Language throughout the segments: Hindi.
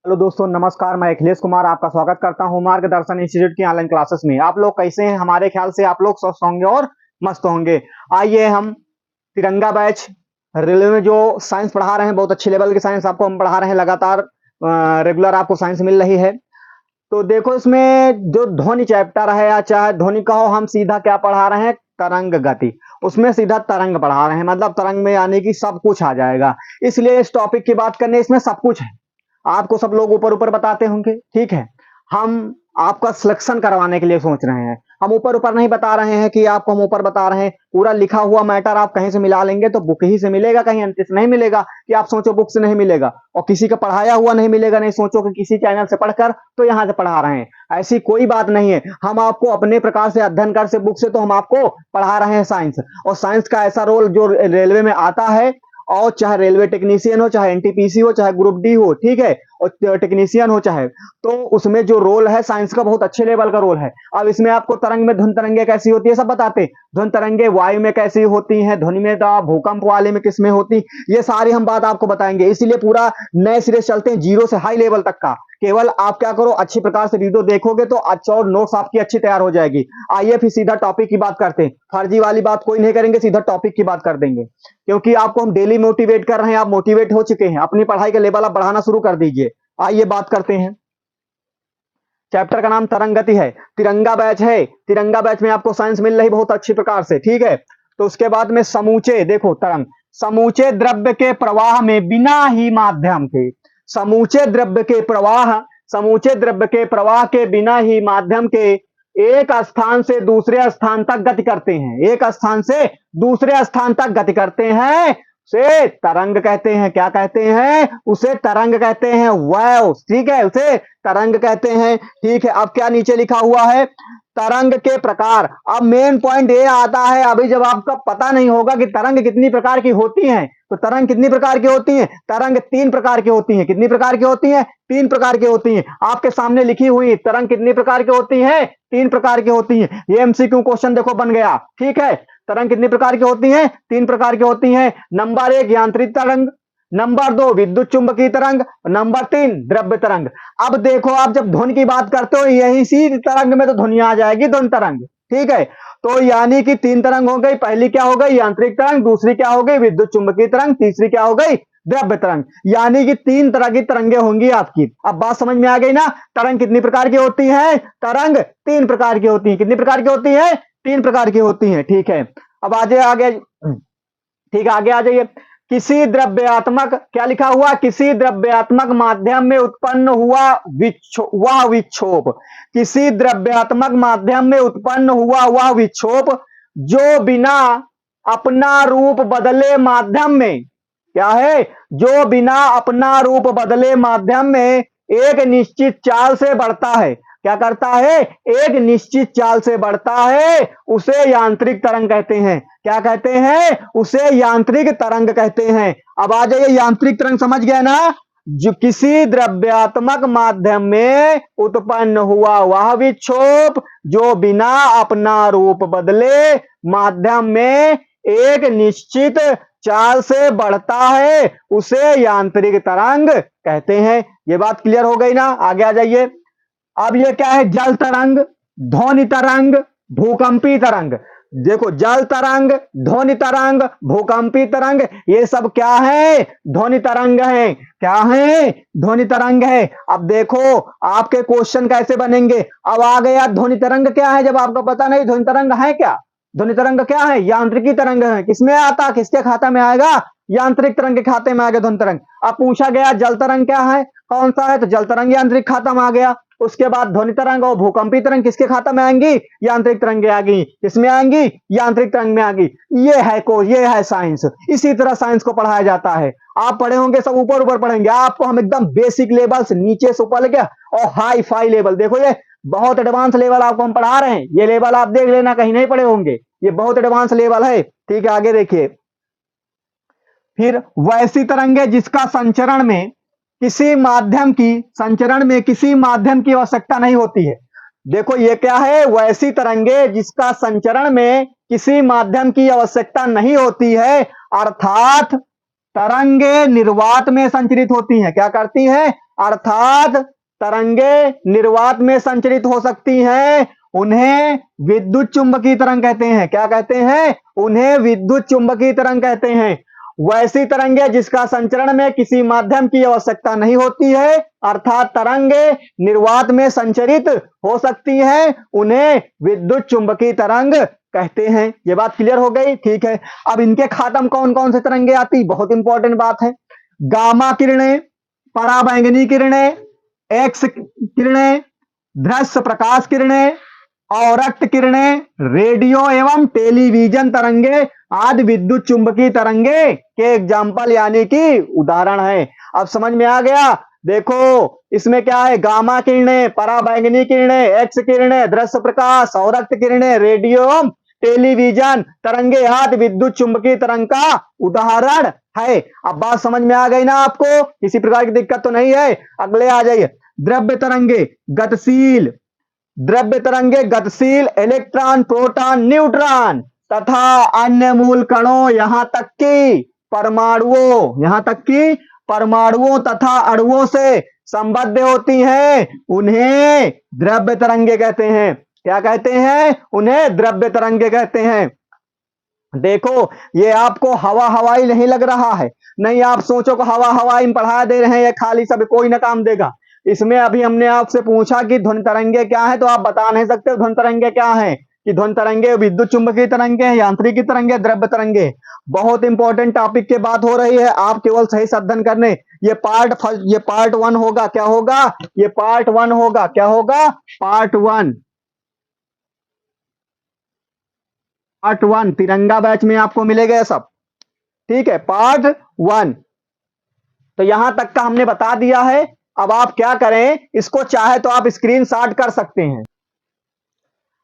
हेलो दोस्तों, नमस्कार। मैं अखिलेश कुमार आपका स्वागत करता हूं मार्गदर्शन इंस्टीट्यूट की ऑनलाइन क्लासेस में। आप लोग कैसे हैं? हमारे ख्याल से आप लोग स्वस्थ होंगे और मस्त होंगे। आइए हम तिरंगा बैच रेलवे में जो साइंस पढ़ा रहे हैं, बहुत अच्छे लेवल की साइंस आपको हम पढ़ा रहे हैं। लगातार रेगुलर आपको साइंस मिल रही है। तो देखो, इसमें जो ध्वनि चैप्टर है या चाहे ध्वनि कहो, हम सीधा क्या पढ़ा रहे हैं? तरंग गति। उसमें सीधा तरंग पढ़ा रहे हैं, मतलब तरंग में यानी कि सब कुछ आ जाएगा। इसलिए इस टॉपिक की बात करने, इसमें सब कुछ है। आपको सब लोग ऊपर ऊपर बताते होंगे, ठीक है। हम आपका सिलेक्शन करवाने के लिए सोच रहे हैं। हम ऊपर ऊपर नहीं बता रहे हैं कि आपको हम ऊपर बता रहे हैं। पूरा लिखा हुआ मैटर आप कहीं से मिला लेंगे तो बुक ही से मिलेगा, कहीं अंत से नहीं मिलेगा कि आप सोचो बुक से नहीं मिलेगा और किसी का पढ़ाया हुआ नहीं मिलेगा। नहीं सोचो कि किसी चैनल से पढ़कर तो यहाँ से पढ़ा रहे हैं, ऐसी कोई बात नहीं है। हम आपको अपने प्रकार से अध्ययन कर से बुक से तो हम आपको पढ़ा रहे हैं साइंस। और साइंस का ऐसा रोल जो रेलवे में आता है, और चाहे रेलवे टेक्नीशियन हो, चाहे एनटीपीसी हो, चाहे ग्रुप डी हो, ठीक है, और टेक्नीशियन हो चाहे, तो उसमें जो रोल है साइंस का, बहुत अच्छे लेवल का रोल है। अब इसमें आपको तरंग में धुन तरंगे कैसी होती है सब बताते हैं। धुन तरंगे वायु में कैसी होती हैं, ध्वनि में भूकंप वाले में किसमें होती, ये सारी हम बात आपको बताएंगे। इसीलिए पूरा नए सिरे से चलते हैं, जीरो से हाई लेवल तक का। केवल आप क्या करो, अच्छी प्रकार से वीडियो देखोगे तो अच्छा, और नोट्स आपकी अच्छी तैयार हो जाएगी। आइए फिर सीधा टॉपिक की बात करते हैं। फर्जी वाली बात कोई नहीं करेंगे, सीधा टॉपिक की बात कर देंगे, क्योंकि आपको हम डेली मोटिवेट कर रहे हैं। आप मोटिवेट हो चुके हैं, अपनी पढ़ाई का लेवल आप बढ़ाना शुरू कर दीजिए। आइए बात करते हैं। चैप्टर का नाम तरंग गति है, तिरंगा बैच है। तिरंगा बैच में आपको साइंस मिल रही बहुत अच्छी प्रकार से, ठीक है। तो उसके बाद में समूचे, देखो तरंग, समूचे द्रव्य के प्रवाह में बिना ही माध्यम के, समूचे द्रव्य के प्रवाह, समूचे द्रव्य के प्रवाह के बिना ही माध्यम के एक स्थान से दूसरे स्थान तक गति करते हैं। एक स्थान से दूसरे स्थान तक गति करते हैं, उसे तरंग कहते हैं। क्या कहते हैं? उसे तरंग कहते हैं, वेव, ठीक है, उसे तरंग कहते हैं, ठीक है। अब क्या नीचे लिखा हुआ है? तरंग के प्रकार। अब मेन पॉइंट ये आता है, अभी जब आपका पता नहीं होगा कि तरंग कितनी प्रकार की होती हैं, तो तरंग कितनी प्रकार की होती हैं? तरंग 3 प्रकार की होती हैं। कितनी प्रकार की होती हैं? 3 प्रकार की होती हैं। आपके सामने लिखी हुई तरंग कितनी प्रकार की होती हैं? 3 प्रकार की होती हैं। ये एमसीक्यू क्वेश्चन देखो बन गया, ठीक है। तरंग कितनी प्रकार की होती हैं? 3 प्रकार की होती हैं। नंबर 1 यांत्रिक तरंग, नंबर 2 विद्युत चुंबकीय तरंग, नंबर 3 द्रव्य तरंग। अब देखो, आप जब ध्वनि की बात करते हो, यही सी तरंग में तो ध्वनि आ जाएगी, ध्वनि तरंग, ठीक है। तो यानी कि 3 तरंग हो गई। पहली क्या हो गई? यांत्रिक तरंग। दूसरी क्या हो गई? विद्युत चुंबकीय तरंग। तीसरी क्या हो गई? द्रव्य तरंग। यानी कि 3 तरह की तरंगे होंगी आपकी। अब बात समझ में आ गई ना? तरंग कितनी प्रकार की होती है? तरंग 3 प्रकार की होती है। कितनी प्रकार की होती है? 3 प्रकार की होती है, ठीक है। अब आगे आगे, ठीक है, आगे आ जाइए। किसी द्रव्यात्मक, क्या लिखा हुआ? किसी द्रव्यात्मक माध्यम में उत्पन्न हुआ वह विक्षोभ, किसी द्रव्यात्मक माध्यम में उत्पन्न हुआ वह विक्षोभ जो बिना अपना रूप बदले माध्यम में, क्या है? जो बिना अपना रूप बदले माध्यम में एक निश्चित चाल से बढ़ता है। क्या करता है? एक निश्चित चाल से बढ़ता है, उसे यांत्रिक तरंग कहते हैं। क्या कहते हैं? उसे यांत्रिक तरंग कहते हैं। अब आ जाइए, यांत्रिक तरंग समझ गए ना? जो किसी द्रव्यात्मक माध्यम में उत्पन्न हुआ वह विक्षोभ जो बिना अपना रूप बदले माध्यम में एक निश्चित चाल से बढ़ता है, उसे यांत्रिक तरंग कहते हैं। ये बात क्लियर हो गई ना? आगे आ जाइए। अब ये क्या है? जल तरंग, ध्वनि तरंग, भूकंपी तरंग। देखो, जल तरंग, ध्वनि तरंग, भूकंपी तरंग, ये सब क्या है? ध्वनि तरंग है। क्या है? ध्वनि तरंग है। अब देखो आपके क्वेश्चन कैसे बनेंगे। अब आ गया ध्वनि तरंग क्या है, जब आपको पता नहीं ध्वनि तरंग है क्या। ध्वनि तरंग क्या है? यांत्रिकी तरंग है। किसमें आता? किसके खाता में आएगा? यांत्रिक तरंग के खाते में आ गया ध्वनि तरंग। अब पूछा गया जल तरंग क्या है, कौन सा है, तो जल तरंग यांत्रिक खाता में आ गया। उसके बाद ध्वनि तरंग और भूकंपी तरंग किसके खाता में आएंगी? यांत्रिक तरंगे आ गई। किसमें आएंगी? यांत्रिक तरंग में आ गई। ये है साइंस। इसी तरह साइंस को पढ़ाया जाता है। आप पढ़े होंगे सब ऊपर ऊपर पढ़ेंगे, आपको हम एकदम बेसिक लेवल से नीचे से ऊपर लेके और हाई फाई लेवल, देखो ये बहुत एडवांस लेवल आपको हम पढ़ा रहे हैं। ये लेवल आप देख लेना, कहीं नहीं पढ़े होंगे, ये बहुत एडवांस लेवल है, ठीक है। आगे देखिए, फिर वैसी तरंगे जिसका संचरण में किसी माध्यम की, संचरण में किसी माध्यम की आवश्यकता नहीं होती है। देखो ये क्या है? वैसी तरंगे जिसका संचरण में किसी माध्यम की आवश्यकता नहीं होती है, अर्थात तरंगे निर्वात में संचरित होती हैं। क्या करती हैं? अर्थात तरंगे निर्वात में संचरित हो सकती हैं, उन्हें विद्युत चुंबकीय तरंग कहते हैं। क्या कहते हैं? उन्हें विद्युत चुंबकीय तरंग कहते हैं। वैसी तरंगे जिसका संचरण में किसी माध्यम की आवश्यकता नहीं होती है, अर्थात तरंगे निर्वात में संचरित हो सकती हैं, उन्हें विद्युत चुंबकीय तरंग कहते हैं। ये बात क्लियर हो गई? ठीक है। अब इनके खातम कौन कौन से तरंगे आती, बहुत इंपॉर्टेंट बात है। गामा किरणें, पराबैंगनी किरणें, एक्स किरणें, दृश्य प्रकाश किरणें, अवरक्त किरणें, रेडियो एवं टेलीविजन तरंगे आदि विद्युत चुंबकीय तरंगे के एग्जाम्पल यानी कि उदाहरण है। अब समझ में आ गया? देखो इसमें क्या है, गामा किरणें, पराबैंगनी किरणें, एक्स किरणें, दृश्य प्रकाश, अवरक्त किरणें, रेडियो एवं टेलीविजन तरंगे आदि विद्युत चुंबकीय तरंग का उदाहरण है। अब बात समझ में आ गई ना आपको? किसी प्रकार की दिक्कत तो नहीं है? अगले आ जाइए। द्रव्य तरंगे गतिशील, द्रव्य तरंगे गतिशील इलेक्ट्रॉन, प्रोटॉन, न्यूट्रॉन तथा अन्य मूल कणों यहां तक कि परमाणुओं तथा अणुओं से संबद्ध होती हैं, उन्हें द्रव्य तरंगे कहते हैं। क्या कहते हैं? उन्हें द्रव्य तरंगे कहते हैं। देखो ये आपको हवा हवाई नहीं लग रहा है, नहीं आप सोचो कि हवा हवाई में पढ़ा दे रहे हैं, ये खाली सब कोई ना काम देगा। इसमें अभी हमने आपसे पूछा कि ध्वनि तरंगे क्या है, तो आप बता नहीं सकते ध्वनि तरंगे क्या है, कि ध्वनि तरंगे विद्युत चुंबकीय तरंगे, यांत्रिकी तरंगे, द्रव्य तरंगे। बहुत इंपॉर्टेंट टॉपिक की बात हो रही है, आप केवल सही से अध्ययन करने। ये पार्ट 1 होगा। क्या होगा? ये पार्ट 1 होगा। क्या होगा? पार्ट 1 तिरंगा बैच में आपको मिलेगा सब। ठीक है, पार्ट 1। तो यहां तक का हमने बता दिया है। अब आप क्या करें, इसको चाहे तो आप स्क्रीनशॉट कर सकते हैं।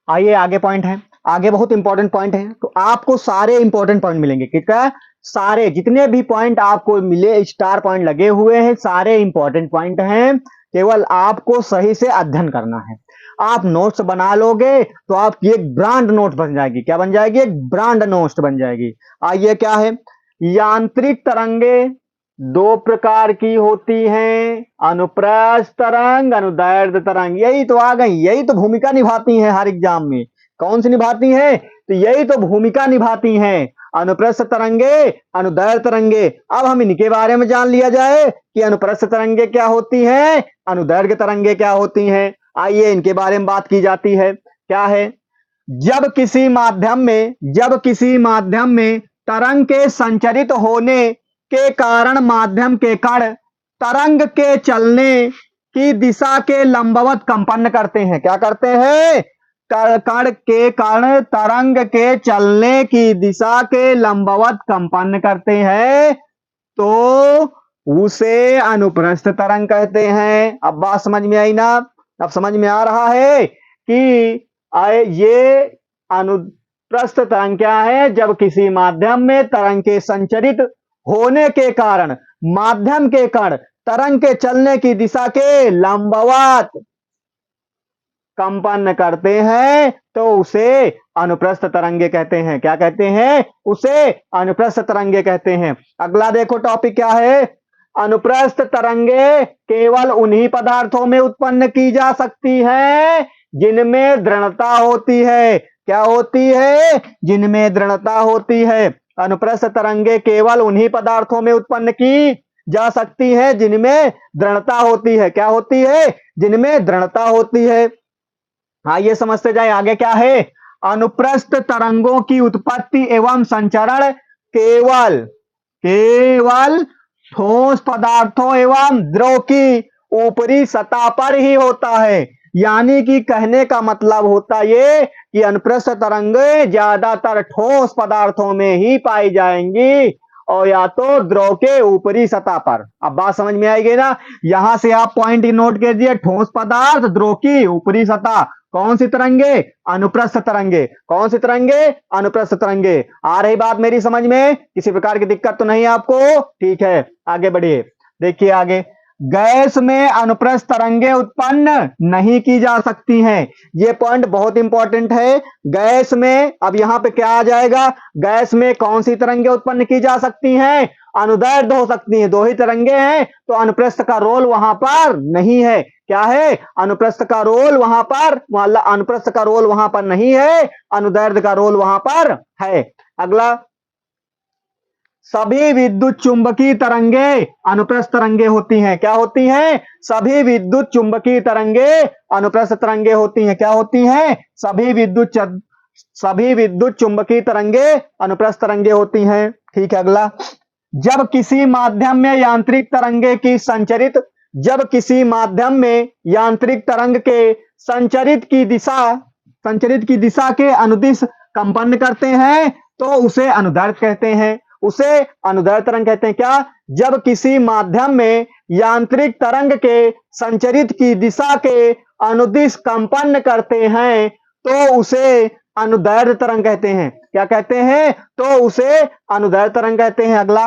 आइए आगे पॉइंट है, आगे बहुत इंपॉर्टेंट पॉइंट है। तो आपको सारे इंपॉर्टेंट पॉइंट मिलेंगे। कितना? सारे जितने भी पॉइंट आपको मिले, स्टार पॉइंट लगे हुए हैं, सारे इंपॉर्टेंट पॉइंट हैं। केवल आपको सही से अध्ययन करना है। आप नोट्स बना लोगे तो आपकी एक ब्रांड नोट बन जाएगी। क्या बन जाएगी? एक ब्रांड नोट्स बन जाएगी। आइए क्या है, यांत्रिक तरंगे 2 प्रकार की होती हैं, अनुप्रस्थ तरंग, अनुदैर्ध्य तरंग। यही तो आ गई, यही तो भूमिका निभाती हैं हर एग्जाम में। कौन सी निभाती हैं? तो यही तो भूमिका निभाती हैं, अनुप्रस्थ तरंगे, अनुदैर्ध्य तरंगे। अब हम इनके बारे में जान लिया जाए कि अनुप्रस्थ तरंगे क्या होती हैं, अनुदैर्ध्य तरंगे क्या होती हैं। आइए इनके बारे में बात की जाती है। क्या है? जब किसी माध्यम में तरंग के संचरित होने के कारण माध्यम के कण तरंग के चलने की दिशा के लंबवत कंपन करते हैं। क्या करते हैं? कण के कण तरंग के चलने की दिशा के लंबवत कंपन करते हैं, तो उसे अनुप्रस्थ तरंग कहते हैं। अब बात समझ में आई ना? अब समझ में आ रहा है कि ये अनुप्रस्थ तरंग क्या है? जब किसी माध्यम में तरंग के संचरित होने के कारण माध्यम के कण तरंग के चलने की दिशा के लंबवत कंपन करते हैं, तो उसे अनुप्रस्थ तरंगे कहते हैं। क्या कहते हैं? उसे अनुप्रस्थ तरंगे कहते हैं। अगला देखो टॉपिक क्या है, अनुप्रस्थ तरंगे केवल उन्हीं पदार्थों में उत्पन्न की जा सकती है जिनमें दृढ़ता होती है। क्या होती है? जिनमें दृढ़ता होती है। अनुप्रस्थ तरंगे केवल उन्हीं पदार्थों में उत्पन्न की जा सकती है जिनमें दृढ़ता होती है। क्या होती है? जिनमें दृढ़ता होती है। आइए समझते जाए आगे क्या है। अनुप्रस्थ तरंगों की उत्पत्ति एवं संचरण केवल ठोस पदार्थों एवं द्रव की ऊपरी सतह पर ही होता है। यानी कि कहने का मतलब होता ये कि अनुप्रस्थ तरंगें ज्यादातर ठोस पदार्थों में ही पाई जाएंगी और या तो द्रव के ऊपरी सतह पर। अब बात समझ में आएगी ना? यहां से आप पॉइंट नोट कीजिए, ठोस पदार्थ, द्रव की ऊपरी सतह। कौन सी तरंगे? अनुप्रस्थ तरंगे। कौन सी तरंगे? अनुप्रस्थ तरंगे। आ रही बात मेरी समझ में? किसी प्रकार की दिक्कत तो नहीं आपको? ठीक है, आगे बढ़िए। देखिए आगे, गैस में अनुप्रस्थ तरंगे उत्पन्न नहीं की जा सकती हैं। ये पॉइंट बहुत इंपॉर्टेंट है। गैस में, अब यहां पे क्या आ जाएगा, गैस में कौन सी तरंगे उत्पन्न की जा सकती हैं? अनुदैर्ध्य हो सकती है। दो ही तरंगे हैं तो अनुप्रस्थ का रोल वहां पर नहीं है। क्या है? अनुप्रस्थ का रोल वहां पर, अनुप्रस्थ का रोल वहां पर नहीं है, अनुदैर्ध्य का रोल वहां पर है। अगला, सभी विद्युत चुंबकीय तरंगे अनुप्रस्थ तरंगे होती हैं। क्या होती हैं? सभी विद्युत चुंबकीय तरंगे अनुप्रस्थ तरंगे होती हैं। क्या होती हैं? सभी विद्युत चुंबकीय तरंगे अनुप्रस्थ तरंगे होती हैं। ठीक है। अगला, जब किसी माध्यम में यांत्रिक तरंगे की संचरित जब किसी माध्यम में यांत्रिक तरंग के संचरित की दिशा के अनुदिश कंपन करते हैं तो उसे अनुदैर्ध्य कहते हैं। उसे अनुदैर्ध्य तरंग कहते हैं। क्या? जब किसी माध्यम में यांत्रिक तरंग के संचरित की दिशा के अनुदिश कंपन करते हैं तो उसे अनुदैर्ध्य तरंग कहते हैं। क्या कहते हैं? तो उसे अनुदैर्ध्य तरंग कहते हैं। अगला,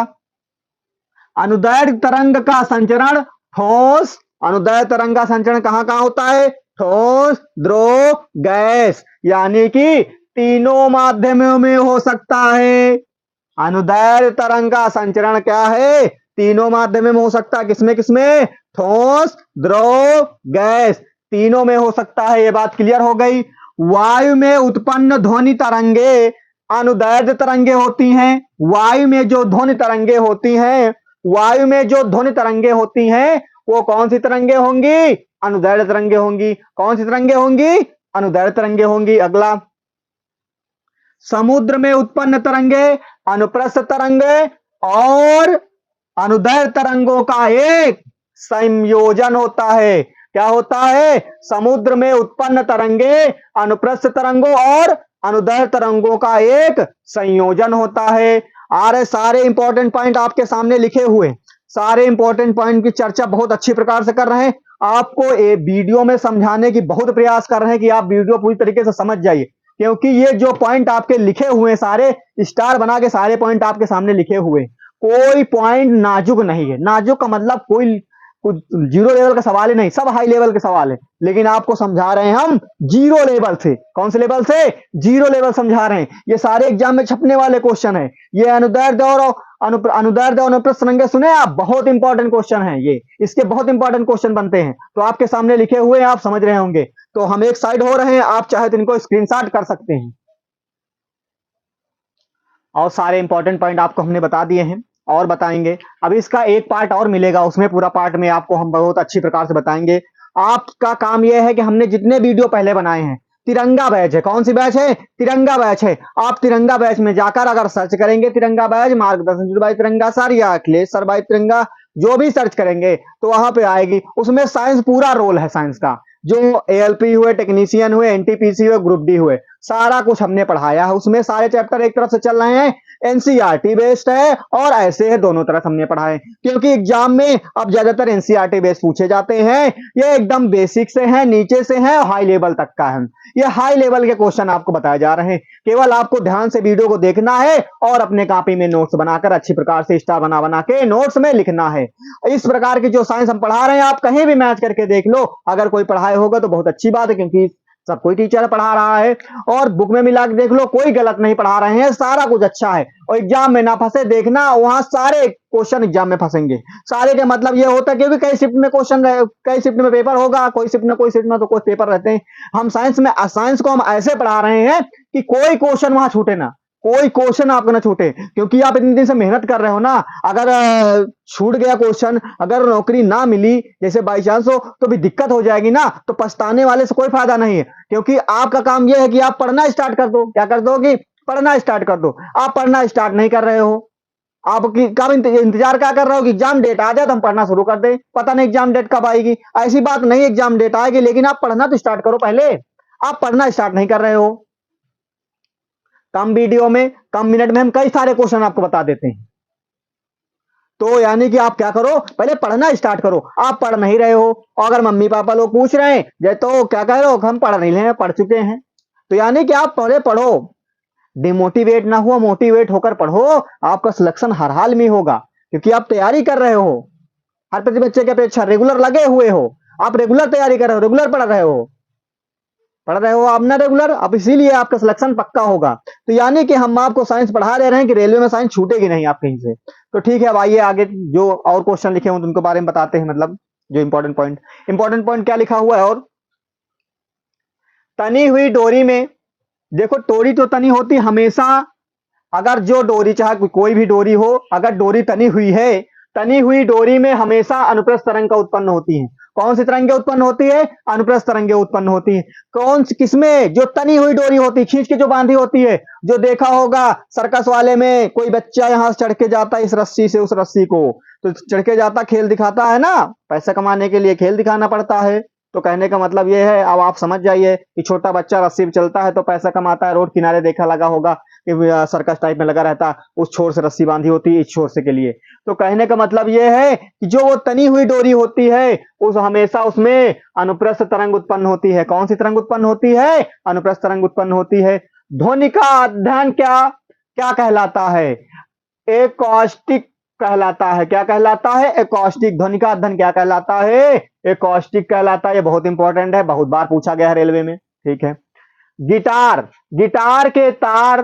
अनुदैर्ध्य तरंग का संचरण ठोस, अनुदैर्ध्य तरंग का संचरण कहां कहां होता है? ठोस, द्रव, गैस, यानी कि तीनों माध्यमों में हो सकता है। अनुदैर्ध्य तरंग का संचरण क्या है? तीनों माध्यमों में हो सकता है। किसमें किसमें? ठोस, द्रव, गैस, तीनों में हो सकता है। ये बात क्लियर हो गई। वायु में उत्पन्न ध्वनि तरंगे अनुदैर्ध्य तरंगे होती हैं। वायु में जो ध्वनि तरंगे होती हैं, वायु में जो ध्वनि तरंगे होती हैं वो कौन सी तरंगे होंगी? अनुदैर्ध्य तरंगे होंगी। कौन सी तरंगे होंगी? अनुदैर्ध्य तरंगे होंगी। अगला, समुद्र में उत्पन्न तरंगे अनुप्रस्थ तरंगे और अनुदैर्ध्य तरंगों का एक संयोजन होता है। क्या होता है? समुद्र में उत्पन्न तरंगे अनुप्रस्थ तरंगों और अनुदैर्ध्य तरंगों का एक संयोजन होता है। सारे इंपॉर्टेंट पॉइंट आपके सामने लिखे हुए, सारे इंपॉर्टेंट पॉइंट की चर्चा बहुत अच्छी प्रकार से कर रहे हैं। आपको ये वीडियो में समझाने की बहुत प्रयास कर रहे हैं कि आप वीडियो पूरी तरीके से समझ जाइए, क्योंकि ये जो पॉइंट आपके लिखे हुए सारे स्टार बना के सारे पॉइंट आपके सामने लिखे हुए, कोई पॉइंट नाजुक नहीं है। नाजुक का मतलब कोई कुछ जीरो लेवल का सवाल ही नहीं, सब हाई लेवल के सवाल है। लेकिन आपको समझा रहे हैं हम जीरो लेवल से। कौन से लेवल से? जीरो लेवल समझा रहे हैं। ये सारे एग्जाम में छपने वाले क्वेश्चन है। ये अनुदैर्ध्य और अनुदैर्ध्य और अनुप्रस्थ तरंगे सुने आप, बहुत इंपॉर्टेंट क्वेश्चन है ये, इसके बहुत इंपॉर्टेंट क्वेश्चन बनते हैं। तो आपके सामने लिखे हुए हैं, आप समझ रहे होंगे। तो हम एक साइड हो रहे हैं, आप चाहे तो इनको स्क्रीनशॉट कर सकते हैं। और सारे इंपॉर्टेंट पॉइंट आपको हमने बता दिए हैं और बताएंगे। अब इसका एक पार्ट और मिलेगा, उसमें पूरा पार्ट में आपको हम बहुत अच्छी प्रकार से बताएंगे। आपका काम यह है कि हमने जितने वीडियो पहले बनाए हैं, तिरंगा बैच है। कौन सी बैच है? तिरंगा बैच है। आप तिरंगा बैच में जाकर अगर सर्च करेंगे तिरंगा बैच, मार्गदर्शन बाय तिरंगा सर या अखिलेश सर बाय तिरंगा, जो भी सर्च करेंगे तो वहां पे आएगी। उसमें साइंस पूरा रोल है, साइंस का जो एएलपी हुए, टेक्नीशियन हुए, एनटीपीसी हुए, ग्रुप डी हुए, सारा कुछ हमने पढ़ाया है। उसमें सारे चैप्टर एक तरफ से चल रहे हैं, एनसीईआरटी बेस्ड है और ऐसे है, दोनों तरफ हमने पढ़ाए। क्योंकि एग्जाम में अब ज्यादातर एनसीईआरटी बेस्ड पूछे जाते हैं। ये एकदम बेसिक से है, नीचे से है, हाई लेवल तक का है। ये हाई लेवल के क्वेश्चन आपको बताए जा रहे हैं। केवल आपको ध्यान से वीडियो को देखना है और अपने कॉपी में नोट्स बनाकर अच्छी प्रकार से स्टार बना बना के नोट्स में लिखना है। इस प्रकार की जो साइंस हम पढ़ा रहे हैं, आप कहीं भी मैच करके देख लो, अगर कोई पढ़ाए होगा तो बहुत अच्छी बात है, क्योंकि सब कोई टीचर पढ़ा रहा है। और बुक में मिला के देख लो, कोई गलत नहीं पढ़ा रहे हैं, सारा कुछ अच्छा है। और एग्जाम में ना फंसे देखना, वहां सारे क्वेश्चन एग्जाम में फंसेंगे। सारे के मतलब ये होता है कि कई शिफ्ट में क्वेश्चन, कई शिफ्ट में पेपर होगा, कोई शिफ्ट में तो कोई पेपर रहते हैं। हम साइंस को हम ऐसे पढ़ा रहे हैं कि कोई क्वेश्चन वहां छूटे ना, कोई क्वेश्चन आपको ना छूटे। क्योंकि आप इतने दिन से मेहनत कर रहे हो ना, अगर छूट गया क्वेश्चन, अगर नौकरी ना मिली जैसे बाई चांस हो, तो भी दिक्कत हो जाएगी ना। तो पछताने वाले से कोई फायदा नहीं है। क्योंकि आपका काम यह है कि आप पढ़ना स्टार्ट कर दो। क्या कर दो? कि पढ़ना स्टार्ट कर दो। आप पढ़ना स्टार्ट नहीं कर रहे हो, आपकी कब इंतजार क्या कर रहे हो कि एग्जाम डेट आ जाए तो हम पढ़ना शुरू कर दें। पता नहीं एग्जाम डेट कब आएगी, ऐसी बात नहीं, एग्जाम डेट आएगी, लेकिन आप पढ़ना तो स्टार्ट करो पहले। आप पढ़ना स्टार्ट नहीं कर रहे हो। कम वीडियो में, कम मिनट में हम कई सारे क्वेश्चन आपको बता देते हैं। तो यानी कि आप क्या करो, पहले पढ़ना स्टार्ट करो। आप पढ़ नहीं रहे हो, और अगर मम्मी पापा लोग पूछ रहे हैं जय तो क्या कह रहे हो, हम पढ़ नहीं रहे, पढ़ चुके हैं। तो यानी कि आप पहले पढ़ो, डिमोटिवेट ना हुआ, मोटिवेट होकर पढ़ो। आपका सिलेक्शन हर हाल में होगा, क्योंकि आप तैयारी कर रहे हो। हर प्रति बच्चे की अपेक्षा रेगुलर लगे हुए हो, आप रेगुलर तैयारी कर रहे हो, रेगुलर पढ़ रहे हो। पढ़ रहे हो आप ना रेगुलर, अब इसीलिए आपका सिलेक्शन पक्का होगा। तो यानी कि हम आपको साइंस पढ़ा दे रहे हैं कि रेलवे में साइंस छूटेगी नहीं आप कहीं से। तो ठीक है, अब आइए आगे जो और क्वेश्चन लिखे हों उनके बारे में बताते हैं, मतलब जो इंपॉर्टेंट पॉइंट क्या लिखा हुआ है। और तनी हुई डोरी में, देखो डोरी तो तनी होती हमेशा, अगर जो डोरी चाहे कोई भी डोरी हो, अगर डोरी तनी हुई है, तनी हुई डोरी में हमेशा अनुप्रस्थ तरंग का उत्पन्न होती है। कौन सी तरंगे उत्पन्न होती है? अनुप्रस्थ तरंगे उत्पन्न होती है। कौन सी, किसमें? जो तनी हुई डोरी होती है, खींच के जो बांधी होती है। जो देखा होगा सर्कस वाले में, कोई बच्चा यहां से चढ़ के जाता है इस रस्सी से उस रस्सी को, तो चढ़ के जाता, खेल दिखाता है ना, पैसा कमाने के लिए खेल दिखाना पड़ता है। तो कहने का मतलब ये है, अब आप समझ जाइए कि छोटा बच्चा रस्सी पे चलता है तो पैसा कमाता है। रोड किनारे देखा लगा होगा कि सर्कस टाइप में लगा रहता, उस छोर से रस्सी बांधी होती है इस छोर से के लिए। तो कहने का मतलब ये है कि जो वो तनी हुई डोरी होती है उस हमेशा उसमें अनुप्रस्थ तरंग उत्पन्न होती है। कौन सी तरंग उत्पन्न होती है? अनुप्रस्थ तरंग उत्पन्न होती है। ध्वनि का अध्ययन क्या क्या कहलाता है? एकॉस्टिक कहलाता है। क्या कहलाता है? एकॉस्टिक। ध्वनि का अध्ययन क्या कहलाता है? एकॉस्टिक कहलाता है। ये बहुत इंपॉर्टेंट है, बहुत बार पूछा गया है रेलवे में। ठीक है। गिटार, गिटार के तार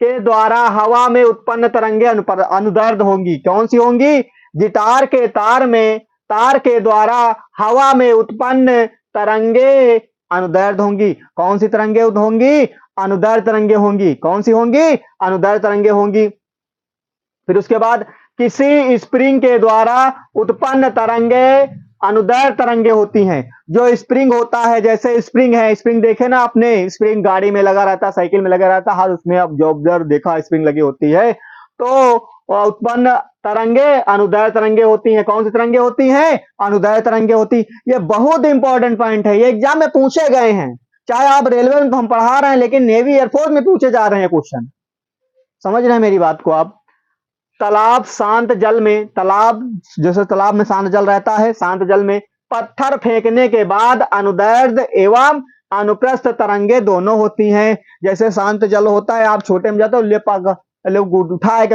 के द्वारा हवा में उत्पन्न तरंगे अनुदैर्ध्य होंगी। कौन सी होंगी? गिटार के तार में, तार के द्वारा हवा में उत्पन्न तरंगे अनुदैर्ध्य होंगी। कौन सी तरंगे होंगी? अनुदैर्ध्य तरंगे होंगी। कौन सी होंगी? अनुदैर्ध्य तरंगे होंगी। फिर उसके बाद किसी स्प्रिंग के द्वारा उत्पन्न तरंगे अनुदैर्ध्य तरंगे होती हैं। जो स्प्रिंग होता है, जैसे स्प्रिंग है, स्प्रिंग देखे ना आपने, स्प्रिंग गाड़ी में लगा रहता, साइकिल में लगा रहता, हर उसमें अब जॉब देखा स्प्रिंग लगी होती है, तो उत्पन्न तरंगे अनुदैर्ध्य तरंगे होती हैं। कौन सी तरंगे होती हैं? अनुदैर्ध्य तरंगे होती। ये बहुत इंपॉर्टेंट पॉइंट है, ये एग्जाम में पूछे गए हैं। चाहे आप रेलवे में तो हम पढ़ा रहे हैं, लेकिन नेवी एयरफोर्स में पूछे जा रहे हैं क्वेश्चन। समझ रहे हैं मेरी बात को आप? तालाब शांत जल में, तालाब जैसे तालाब में शांत जल रहता है, शांत जल में पत्थर फेंकने के बाद अनुदैर्ध्य एवं अनुप्रस्थ तरंगे दोनों होती हैं। जैसे शांत जल होता है, आप छोटे में जाते हो, ले उठा है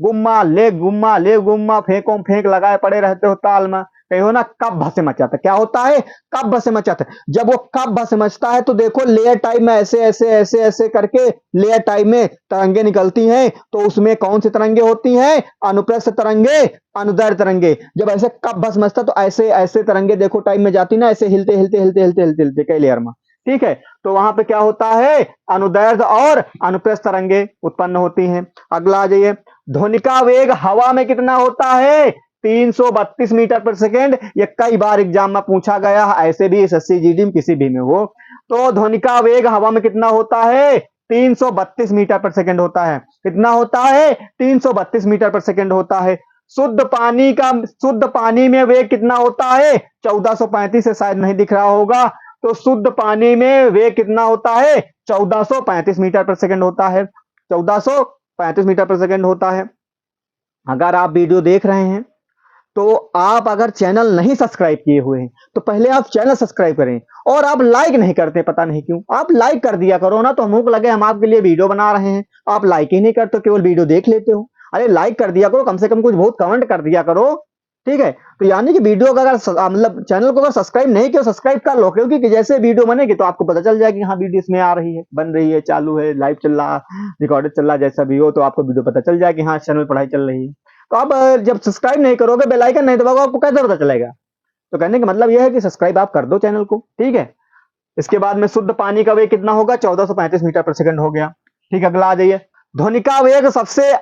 गुम्मा ले गुम्मा, फेंको फेंक लगाए पड़े रहते हो ताल में, कहीं हो ना कब भसे मचाता। क्या होता है? कब भसे मचाता है। जब वो कब भसे मचता है तो देखो लेयर टाइप में ऐसे ऐसे ऐसे ऐसे करके लेयर टाइप में तरंगे निकलती हैं। तो उसमें कौन सी तरंगे होती हैं? अनुप्रस्थ तरंगे, अनुदैर्ध्य तरंगे। जब ऐसे कब भस मचता तो ऐसे ऐसे तरंगे देखो टाइप में जाती ना, ऐसे हिलते हिलते हिलते हिलते हिलते हिलते कई लेयर में। ठीक है, तो वहां पे क्या होता है? अनुदैर्ध्य और अनुप्रस्थ तरंगे उत्पन्न होती हैं। अगला आ जाइए, ध्वनि का वेग हवा में कितना होता है? 332 मीटर पर सेकेंड। ये कई बार एग्जाम में पूछा गया है, ऐसे भी एसएससी जीडी में किसी भी में हो। तो ध्वनि का वेग हवा में कितना होता है? 332 मीटर पर सेकेंड होता है। कितना होता है? 332 मीटर पर सेकेंड होता है। शुद्ध पानी में वेग कितना होता है? 1435 से शायद नहीं दिख रहा होगा। तो शुद्ध पानी में वेग कितना होता है? 1435 मीटर पर सेकेंड होता है। 1435 मीटर पर सेकेंड होता है। अगर आप वीडियो देख रहे हैं तो आप अगर चैनल नहीं सब्सक्राइब किए हुए हैं तो पहले आप चैनल सब्सक्राइब करें। और आप लाइक नहीं करते, पता नहीं क्यों। आप लाइक कर दिया करो ना, तो हमको लगे हम आपके लिए वीडियो बना रहे हैं। आप लाइक ही नहीं करते, केवल वीडियो देख लेते हो। अरे लाइक कर दिया करो, कम से कम कुछ बहुत कमेंट कर दिया करो। ठीक है, तो यानी कि वीडियो का अगर मतलब चैनल को अगर सब्सक्राइब नहीं किया, सब्सक्राइब कर लो, क्योंकि जैसे वीडियो बनेगी तो आपको पता चल जाएगा कि हाँ वीडियो इसमें आ रही है, बन रही है, चालू है, लाइव चल रहा, रिकॉर्डेड चल रहा, जैसा भी हो, तो आपको वीडियो पता चल जाएगा कि हाँ चैनल पढ़ाई चल रही है। तो आप जब सब्सक्राइब नहीं करोगे, बेल आइकन नहीं दबाओगे, आपको कैसे पता चलेगा? तो कहने का मतलब यह है कि सब्सक्राइब आप कर दो चैनल को। ठीक है, इसके बाद में शुद्ध पानी का वेग कितना होगा? 1435 मीटर पर सेकंड हो गया। ठीक है, अगला आ जाइए, ध्वनि का वेग सबसे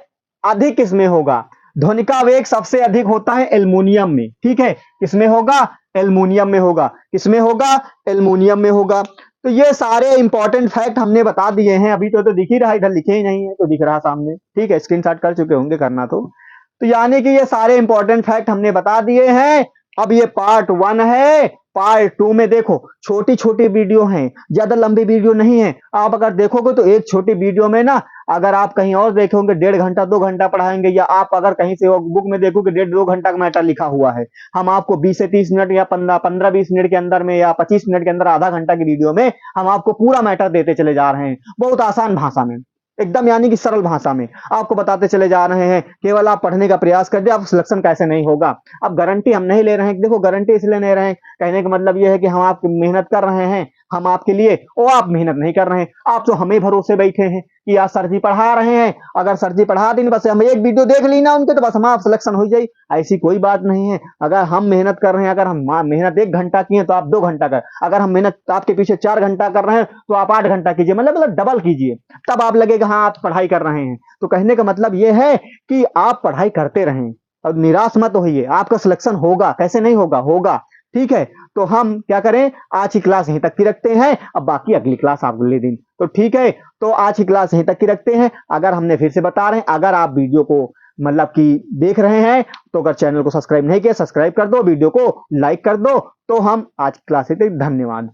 अधिक किसमें होगा? ध्वनि का वेग सबसे अधिक होता है एल्युमिनियम में। ठीक है, किसमें होगा? एल्युमिनियम में होगा। किसमें होगा? एल्युमिनियम में होगा। तो ये सारे इंपॉर्टेंट फैक्ट हमने बता दिए हैं। अभी तो दिख ही रहा, इधर लिखे ही नहीं है तो दिख रहा सामने। ठीक है, स्क्रीनशॉट कर चुके होंगे, करना तो यानी कि ये सारे इंपॉर्टेंट फैक्ट हमने बता दिए हैं। अब ये पार्ट 1 है। पार्ट 2 में देखो छोटी छोटी वीडियो हैं, ज्यादा लंबी वीडियो नहीं है। आप अगर देखोगे तो एक छोटी वीडियो में ना, अगर आप कहीं और देखोगे 1.5 घंटा 2 घंटा पढ़ाएंगे, या आप अगर कहीं से बुक में देखोगे 1.5-2 घंटा का मैटर लिखा हुआ है, हम आपको 20 से 30 मिनट या 15-20 मिनट के अंदर में, या 25 मिनट के अंदर, आधा घंटा की वीडियो में हम आपको पूरा मैटर देते चले जा रहे हैं, बहुत आसान भाषा में। एकदम यानी कि सरल भाषा में आपको बताते चले जा रहे हैं। केवल आप पढ़ने का प्रयास कर दिए, आप सिलेक्शन कैसे नहीं होगा। अब गारंटी हम नहीं ले रहे हैं, देखो गारंटी इसलिए नहीं रहे हैं, कहने का मतलब ये है कि हम आप मेहनत कर रहे हैं, हम आपके लिए, और आप मेहनत नहीं कर रहे हैं। आप तो हमें भरोसे बैठे हैं कि यार सर जी पढ़ा रहे हैं, अगर सर जी पढ़ा देंगे, बस हम एक वीडियो देख ली ना उनके, तो बस हम आप सिलेक्शन हो जाए। ऐसी कोई बात नहीं है। अगर हम मेहनत कर रहे हैं, अगर हम मेहनत 1 घंटा की है तो आप 2 घंटा कर, अगर हम मेहनत आपके पीछे 4 घंटा कर रहे हैं तो आप 8 घंटा कीजिए, मतलब डबल कीजिए, तब आप लगेगा हाँ आप पढ़ाई कर रहे हैं। तो कहने का मतलब ये है कि आप पढ़ाई करते रहें और निराश मत होइए, आपका सिलेक्शन होगा, कैसे नहीं होगा, होगा। ठीक है, तो हम क्या करें, आज की क्लास यहीं तक की रखते हैं, अब बाकी अगली क्लास अगले दिन। तो ठीक है, तो आज की क्लास यहीं तक की रखते हैं। अगर हमने फिर से बता रहे हैं, अगर आप वीडियो को मतलब कि देख रहे हैं तो अगर चैनल को सब्सक्राइब नहीं किया, सब्सक्राइब कर दो, वीडियो को लाइक कर दो। तो हम आज की क्लास से धन्यवाद।